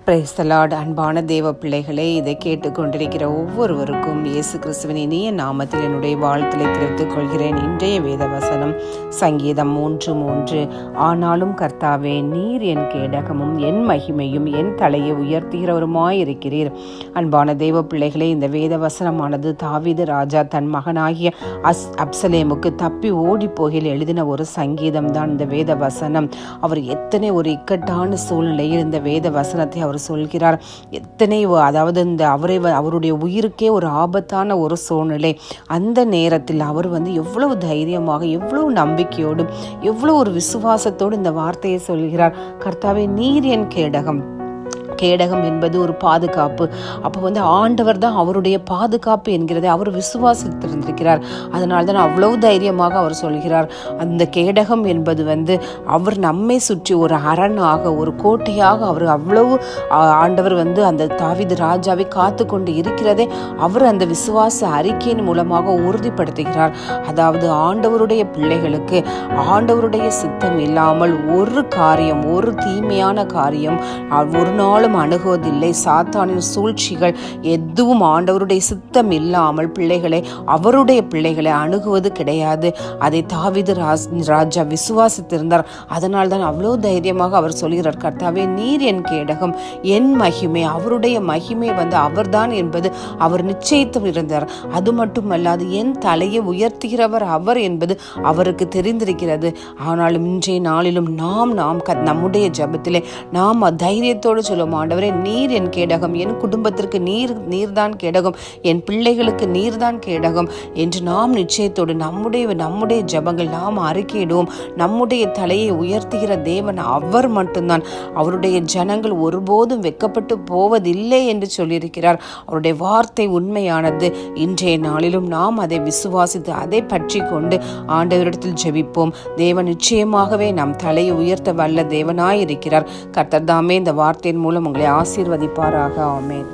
Praise the Lord. அன்பான தேவ பிள்ளைகளே, இதை கேட்டுக்கொண்டிருக்கிற ஒவ்வொருவருக்கும் இயேசு கிறிஸ்துவின் இனிய நாமத்தில் என்னுடைய வாழ்த்தலை தெரிவித்துக் கொள்கிறேன். இன்றைய வேத வசனம் சங்கீதம் 3:3. ஆனாலும் கர்த்தாவே, நீர் என் கேடகமும் என் மகிமையும் என் தலையை உயர்த்துகிறவருமாயிருக்கிறீர். அன்பான தேவ பிள்ளைகளே, இந்த வேத வசனமானது தாவீது ராஜா தன் மகனாகிய அப்சலேமுக்கு தப்பி ஓடி போகில் எழுதின ஒரு சங்கீதம் தான் இந்த வேத வசனம். அவர் எத்தனை ஒரு இக்கட்டான சூழ்நிலையில் இந்த வேத வசனத்தை அவர் சொல்கிறார். எத்தனை, அதாவது இந்த அவருடைய உயிருக்கே ஒரு ஆபத்தான ஒரு சூழ்நிலை. அந்த நேரத்தில் அவர் எவ்வளவு தைரியமாக, எவ்வளவு நம்பிக்கையோடு, எவ்வளவு ஒரு விசுவாசத்தோடு இந்த வார்த்தையை சொல்கிறார். கர்த்தாவே, நீர் என் கேடகம். கேடகம் என்பது ஒரு பாதுகாப்பு. அப்போ ஆண்டவர் தான் அவருடைய பாதுகாப்பு என்கிறதை அவர் விசுவாசித்திருந்திருக்கிறார். அதனால தான் அவ்வளவு தைரியமாக அவர் சொல்கிறார். அந்த கேடகம் என்பது அவர் நம்மை சுற்றி ஒரு அரணாக, ஒரு கோட்டையாக அவர் அவ்வளவு ஆண்டவர் அந்த தாவீது ராஜாவை காத்து கொண்டு இருக்கிறதே அவர் அந்த விசுவாச அறிக்கையின் மூலமாக உறுதிப்படுத்துகிறார். அதாவது ஆண்டவருடைய பிள்ளைகளுக்கு ஆண்டவருடைய சித்தம் இல்லாமல் ஒரு காரியம், ஒரு தீமையான காரியம் ஒரு நாளும் அணுகுவதில்லை. சாத்தானின் சூழ்ச்சிகள் எதுவும் ஆண்டவருடைய சித்தம் இல்லாமல் அவருடைய பிள்ளைகளை அணுகுவது கிடையாது. அதை தாவீது ராஜா விசுவாசித்திருந்தார். அதனால் தான் அவ்வளவு தைரியமாக அவர் சொல்கிறார், கர்த்தாவே, நீர் என் கேடகம், என் மகிமை. அவருடைய மகிமை அவர்தான் என்பது அவர் நிச்சயித்து இருந்தார். அது மட்டுமல்லாது என் தலையை உயர்த்துகிறவர் அவர் என்பது அவருக்கு தெரிந்திருக்கிறது. ஆனாலும் இன்றைய நாளிலும் நாம் நம்முடைய ஜெபத்திலே நாம் தைரியத்தோடு சொல்லுவோம், ஆண்டவரே, நீர் என் கேடகம், என் குடும்பத்திற்கு நீர்தான் கேடகம், என் பிள்ளைகளுக்கு நீர்தான் கேடகம் என்று நாம் நிச்சயத்தோடு நம்முடைய ஜெபங்கள் நாம் அறிக்கையிடுவோம். நம்முடைய தலையை உயர்த்துகிற தேவன் அவர் மட்டும்தான். அவருடைய ஜனங்கள் ஒருபோதும் வெட்கப்பட்டு போவதில்லை என்று சொல்லியிருக்கிறார். அவருடைய வார்த்தை உண்மையானது. இன்றைய நாளிலும் நாம் அதை விசுவாசித்து அதை பற்றி கொண்டு ஆண்டவரிடத்தில் ஜெபிப்போம். தேவன் நிச்சயமாகவே நம் தலையை உயர்த்த வல்ல தேவனாயிருக்கிறார். கர்த்தர் தாமே இந்த வார்த்தையின் மூலம் உங்களை ஆசீர்வதிப்பாராக. ஆமென்.